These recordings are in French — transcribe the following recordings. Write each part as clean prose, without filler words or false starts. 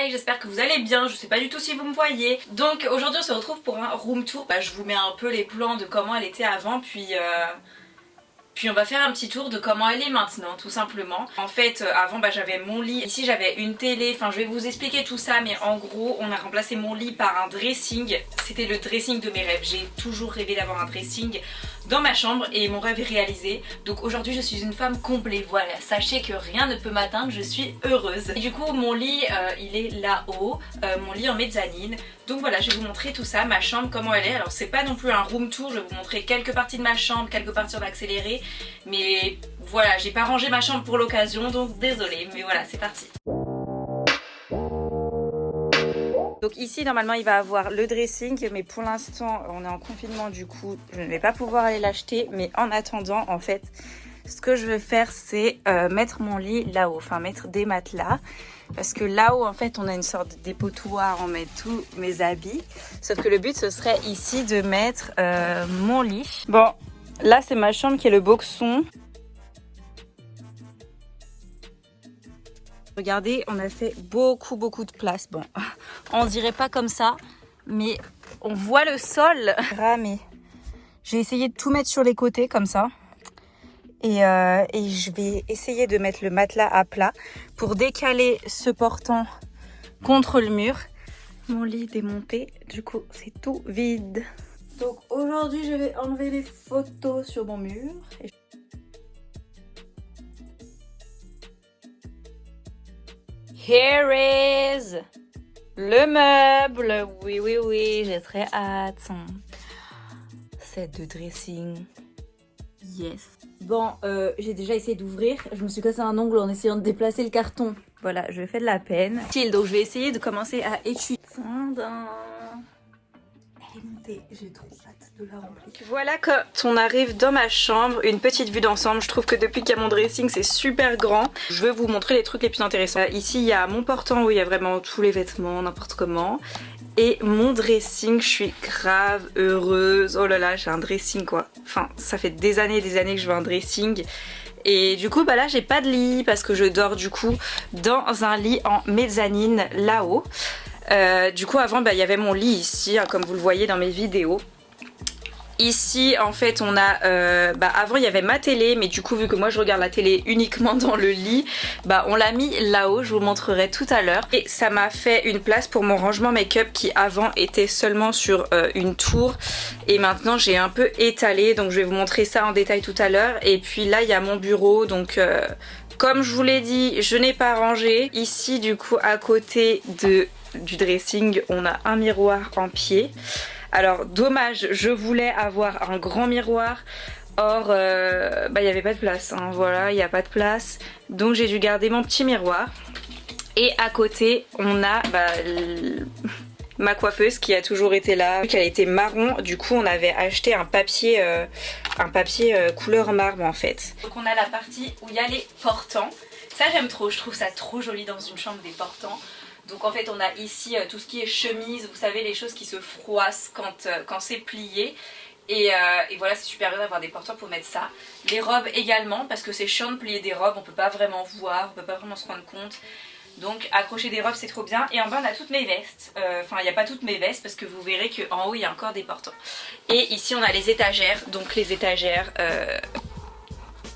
hi, j'espère que vous allez bien, je sais pas du tout si vous me voyez. Donc aujourd'hui on se retrouve pour un room tour, je vous mets un peu les plans de comment elle était avant, puis on va faire un petit tour de comment elle est maintenant, tout simplement. En fait, avant j'avais mon lit, ici j'avais une télé, enfin je vais vous expliquer tout ça, mais en gros on a remplacé mon lit par un dressing. C'était le dressing de mes rêves, j'ai toujours rêvé d'avoir un dressing dans ma chambre et mon rêve est réalisé. Donc aujourd'hui je suis une femme comblée, voilà, sachez que rien ne peut m'atteindre, je suis heureuse. Et du coup mon lit il est là-haut, mon lit en mezzanine. Donc voilà, je vais vous montrer tout ça, ma chambre comment elle est. Alors c'est pas non plus un room tour, je vais vous montrer quelques parties de ma chambre, quelques parties en accéléré. Mais voilà, j'ai pas rangé ma chambre pour l'occasion, donc désolée, mais voilà, c'est parti. Donc ici normalement il va avoir le dressing, mais pour l'instant on est en confinement, du coup je ne vais pas pouvoir aller l'acheter. Mais en attendant, en fait, ce que je vais faire c'est mettre mon lit là-haut, enfin mettre des matelas. Parce que là-haut en fait on a une sorte de dépotoir, on met tous mes habits. Sauf que le but ce serait ici de mettre mon lit. Bon, là c'est ma chambre qui est le boxon. Regardez, on a fait beaucoup de place. Bon, on dirait pas comme ça, mais on voit le sol. Mais j'ai essayé de tout mettre sur les côtés comme ça. Et je vais essayer de mettre le matelas à plat pour décaler ce portant contre le mur. Mon lit démonté, du coup c'est tout vide. Donc aujourd'hui je vais enlever les photos sur mon mur. Here is le meuble. Oui, j'ai très hâte. Set de dressing. Yes. Bon, j'ai déjà essayé d'ouvrir. Je me suis cassé un ongle en essayant de déplacer le carton. Voilà, je fais de la peine. Donc je vais essayer de commencer à étudier. Elle est montée, j'ai trop hâte de la remplir. Voilà, quand on arrive dans ma chambre, une petite vue d'ensemble. Je trouve que depuis qu'il y a mon dressing c'est super grand. Je vais vous montrer les trucs les plus intéressants. Ici il y a mon portant où il y a vraiment tous les vêtements, n'importe comment. Et mon dressing, je suis grave heureuse. Oh là là, j'ai un dressing quoi. Enfin, ça fait des années que je veux un dressing. Et du coup, là, j'ai pas de lit parce que je dors du coup dans un lit en mezzanine là-haut. Du coup, avant, il y avait mon lit ici, hein, comme vous le voyez dans mes vidéos. Ici en fait on a avant il y avait ma télé, mais du coup vu que moi je regarde la télé uniquement dans le lit, on l'a mis là-haut, je vous montrerai tout à l'heure. Et ça m'a fait une place pour mon rangement make-up qui avant était seulement sur une tour. Et maintenant j'ai un peu étalé, donc je vais vous montrer ça en détail tout à l'heure. Et puis là il y a mon bureau, donc comme je vous l'ai dit, je n'ai pas rangé. Ici du coup à côté du dressing on a un miroir en pied. Alors dommage, je voulais avoir un grand miroir, or il n'y avait pas de place, hein. Voilà, il n'y a pas de place, donc j'ai dû garder mon petit miroir. Et à côté on a ma coiffeuse qui a toujours été là, vu qu'elle était marron, du coup on avait acheté un papier couleur marbre en fait. Donc on a la partie où il y a les portants, ça j'aime trop, je trouve ça trop joli dans une chambre des portants. Donc en fait on a ici tout ce qui est chemise, vous savez les choses qui se froissent quand c'est plié. Et voilà, c'est super bien d'avoir des portants pour mettre ça. Les robes également, parce que c'est chiant de plier des robes, on peut pas vraiment voir, on peut pas vraiment se rendre compte. Donc accrocher des robes c'est trop bien. Et en bas on a toutes mes vestes, enfin il n'y a pas toutes mes vestes parce que vous verrez qu'en haut il y a encore des portants. Et ici on a les étagères, donc les étagères...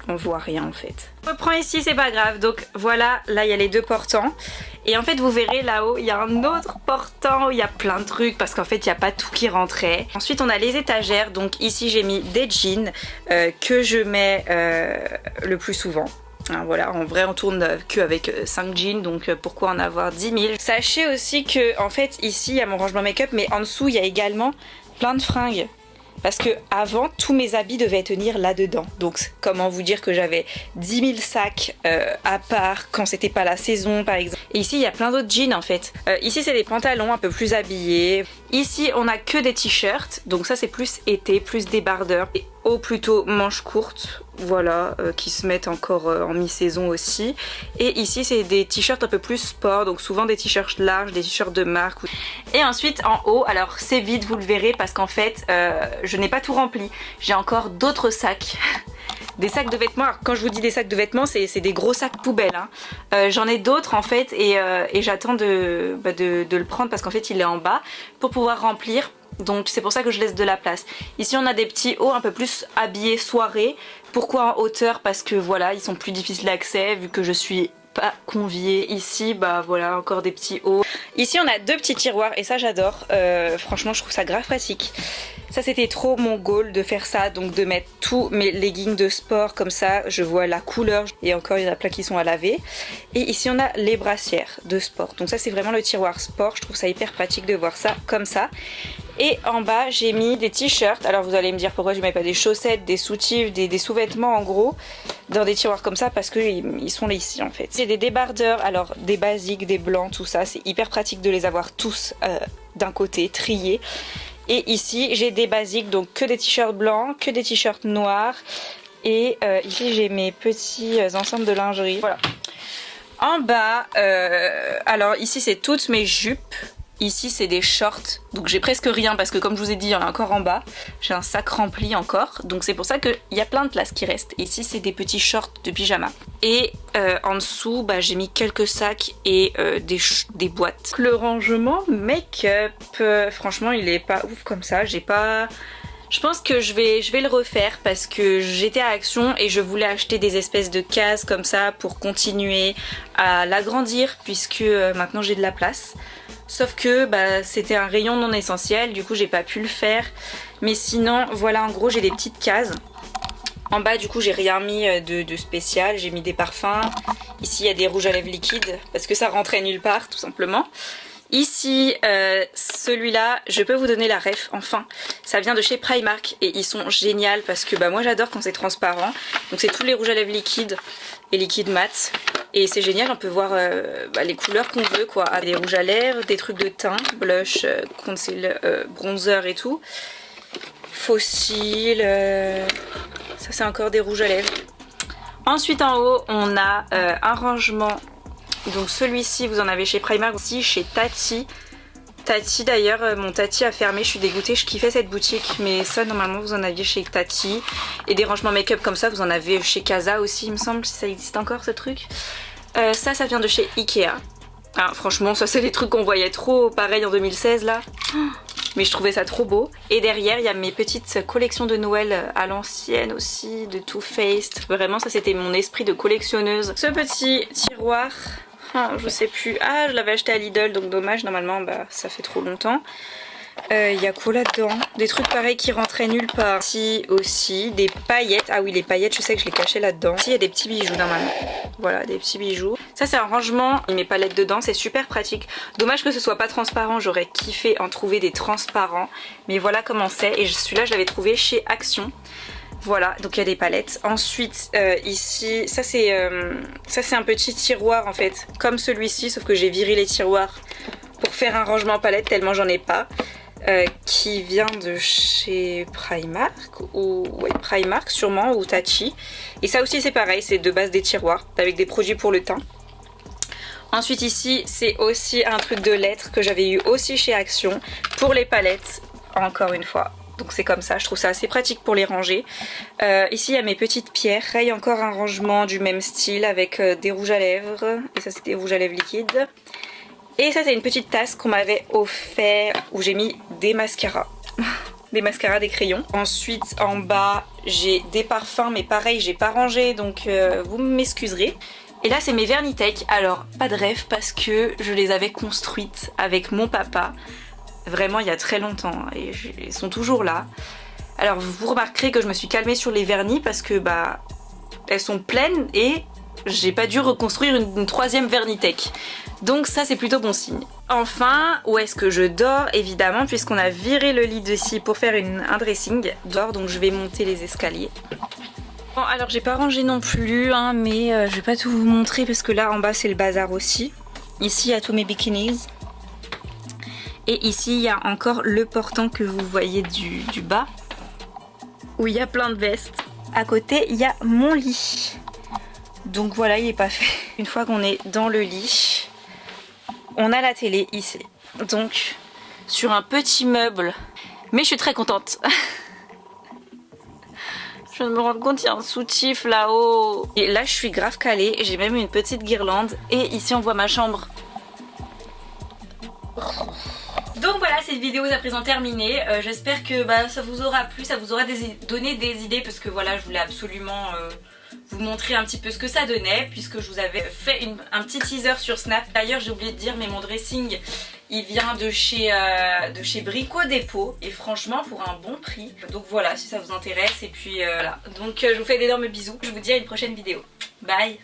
on voit rien en fait. Je reprends ici, c'est pas grave. Donc voilà, là il y a les deux portants. Et en fait vous verrez là-haut il y a un autre portant où il y a plein de trucs parce qu'en fait il n'y a pas tout qui rentrait. Ensuite on a les étagères, donc ici j'ai mis des jeans que je mets le plus souvent. Hein, voilà, en vrai on tourne qu'avec 5 jeans, donc pourquoi en avoir 10 000. Sachez aussi que en fait ici il y a mon rangement make-up, mais en dessous il y a également plein de fringues. Parce que avant tous mes habits devaient tenir là-dedans. Donc comment vous dire que j'avais 10 000 sacs à part quand c'était pas la saison par exemple. Et ici il y a plein d'autres jeans en fait. Ici c'est des pantalons un peu plus habillés. Ici on a que des t-shirts. Donc ça c'est plus été, plus débardeur. Et ou plutôt manches courtes, voilà, qui se mettent encore en mi-saison aussi. Et ici c'est des t-shirts un peu plus sport, donc souvent des t-shirts larges, des t-shirts de marque. Et ensuite en haut, alors c'est vide, vous le verrez, parce qu'en fait je n'ai pas tout rempli. J'ai encore d'autres sacs des sacs de vêtements. Alors quand je vous dis des sacs de vêtements, c'est des gros sacs poubelles, hein. J'en ai d'autres en fait et j'attends de le prendre parce qu'en fait il est en bas pour pouvoir remplir. Donc c'est pour ça que je laisse de la place. Ici on a des petits hauts un peu plus habillés soirée. Pourquoi en hauteur? Parce que voilà, ils sont plus difficiles d'accès vu que je suis pas conviée. Ici bah voilà, encore des petits hauts. Ici on a deux petits tiroirs et ça j'adore. Franchement je trouve ça grave pratique. Ça c'était trop mon goal de faire ça, donc de mettre tous mes leggings de sport comme ça, je vois la couleur et encore il y en a plein qui sont à laver. Et ici on a les brassières de sport, donc ça c'est vraiment le tiroir sport, je trouve ça hyper pratique de voir ça comme ça. Et en bas j'ai mis des t-shirts, alors vous allez me dire pourquoi je mets pas des chaussettes, des soutifs, des sous-vêtements en gros dans des tiroirs comme ça parce qu'ils sont là ici en fait. C'est des débardeurs, alors des basiques, des blancs, tout ça, c'est hyper pratique de les avoir tous d'un côté, triés. Et ici j'ai des basiques, donc que des t-shirts blancs, que des t-shirts noirs. Et ici j'ai mes petits ensembles de lingerie. Voilà. En bas, alors ici c'est toutes mes jupes. Ici c'est des shorts, donc j'ai presque rien parce que comme je vous ai dit il y en a encore en bas. J'ai un sac rempli encore, donc c'est pour ça qu'il y a plein de place qui reste. Ici c'est des petits shorts de pyjama. Et en dessous bah, j'ai mis quelques sacs et des boîtes. Le rangement make-up, franchement il est pas ouf comme ça. J'ai pas... Je pense que je vais le refaire parce que j'étais à Action et je voulais acheter des espèces de cases comme ça pour continuer à l'agrandir puisque maintenant j'ai de la place. Sauf que bah, c'était un rayon non essentiel, du coup j'ai pas pu le faire. Mais sinon voilà, en gros j'ai des petites cases. En bas du coup j'ai rien mis de spécial, j'ai mis des parfums. Ici il y a des rouges à lèvres liquides parce que ça rentrait nulle part tout simplement. Ici, celui-là, je peux vous donner la ref, enfin. Ça vient de chez Primark et ils sont géniaux parce que bah, moi j'adore quand c'est transparent. Donc c'est tous les rouges à lèvres liquides et liquides mat. Et c'est génial, on peut voir bah, les couleurs qu'on veut quoi. Des rouges à lèvres, des trucs de teint, blush, concealer, bronzer et tout. Fossile, ça c'est encore des rouges à lèvres. Ensuite en haut, on a un rangement. Donc celui-ci vous en avez chez Primark, aussi chez Tati. Tati d'ailleurs, mon Tati a fermé, je suis dégoûtée, je kiffais cette boutique. Mais ça normalement vous en aviez chez Tati. Et des rangements make-up comme ça vous en avez chez Casa aussi il me semble, si ça existe encore ce truc. Ça vient de chez Ikea. Ah, franchement ça c'est les trucs qu'on voyait trop pareil en 2016 là. Mais je trouvais ça trop beau. Et derrière il y a mes petites collections de Noël à l'ancienne aussi, de Too Faced. Vraiment ça c'était mon esprit de collectionneuse. Ce petit tiroir... Oh, je sais plus. Ah, je l'avais acheté à Lidl, donc dommage. Normalement, bah, ça fait trop longtemps. Il y a quoi là-dedans? Des trucs pareils qui rentraient nulle part. Ici aussi, des paillettes. Ah oui, les paillettes, je sais que je les cachais là-dedans. Ici, il y a des petits bijoux normalement. Voilà, des petits bijoux. Ça, c'est un rangement. Il met palettes dedans, c'est super pratique. Dommage que ce soit pas transparent. J'aurais kiffé en trouver des transparents. Mais voilà comment c'est. Et celui-là, je l'avais trouvé chez Action. Voilà, donc il y a des palettes. Ensuite, ici, ça c'est un petit tiroir en fait, comme celui-ci, sauf que j'ai viré les tiroirs pour faire un rangement palette tellement j'en ai pas. Qui vient de chez Primark, ou ouais, Primark sûrement, ou Tachi. Et ça aussi c'est pareil, c'est de base des tiroirs avec des produits pour le teint. Ensuite ici, c'est aussi un truc de lettres que j'avais eu aussi chez Action pour les palettes, encore une fois. Donc c'est comme ça, je trouve ça assez pratique pour les ranger. Ici il y a mes petites pierres. Là il y a encore un rangement du même style avec des rouges à lèvres. Et ça c'est des rouges à lèvres liquides. Et ça c'est une petite tasse qu'on m'avait offert où j'ai mis des mascaras. Des mascaras, des crayons. Ensuite en bas j'ai des parfums mais pareil j'ai pas rangé donc vous m'excuserez. Et là c'est mes Vernitech. Alors pas de rêve parce que je les avais construites avec mon papa. Vraiment il y a très longtemps et ils sont toujours là. Alors vous remarquerez que je me suis calmée sur les vernis parce que bah elles sont pleines et j'ai pas dû reconstruire une troisième Vernitech. Donc ça c'est plutôt bon signe. Enfin, où est-ce que je dors? Évidemment puisqu'on a viré le lit d'ici pour faire un dressing. Dors donc je vais monter les escaliers. Bon alors j'ai pas rangé non plus hein, mais je vais pas tout vous montrer parce que là en bas c'est le bazar aussi. Ici il y a tous mes bikinis. Et ici il y a encore le portant que vous voyez du bas où il y a plein de vestes. À côté il y a mon lit. Donc voilà, il est pas fait. Une fois qu'on est dans le lit, on a la télé ici. Donc sur un petit meuble. Mais je suis très contente. Je viens de me rendre compte, il y a un soutif là-haut. Et là, je suis grave calée. J'ai même une petite guirlande. Et ici, on voit ma chambre. Donc voilà, cette vidéo est à présent terminée. J'espère que ça vous aura plu, ça vous aura donné des idées. Parce que voilà, je voulais absolument... vous montrer un petit peu ce que ça donnait puisque je vous avais fait un petit teaser sur Snap. D'ailleurs j'ai oublié de dire mais mon dressing il vient de chez Brico Dépôt et franchement pour un bon prix. Donc voilà si ça vous intéresse et puis voilà. Donc je vous fais d'énormes bisous. Je vous dis à une prochaine vidéo. Bye.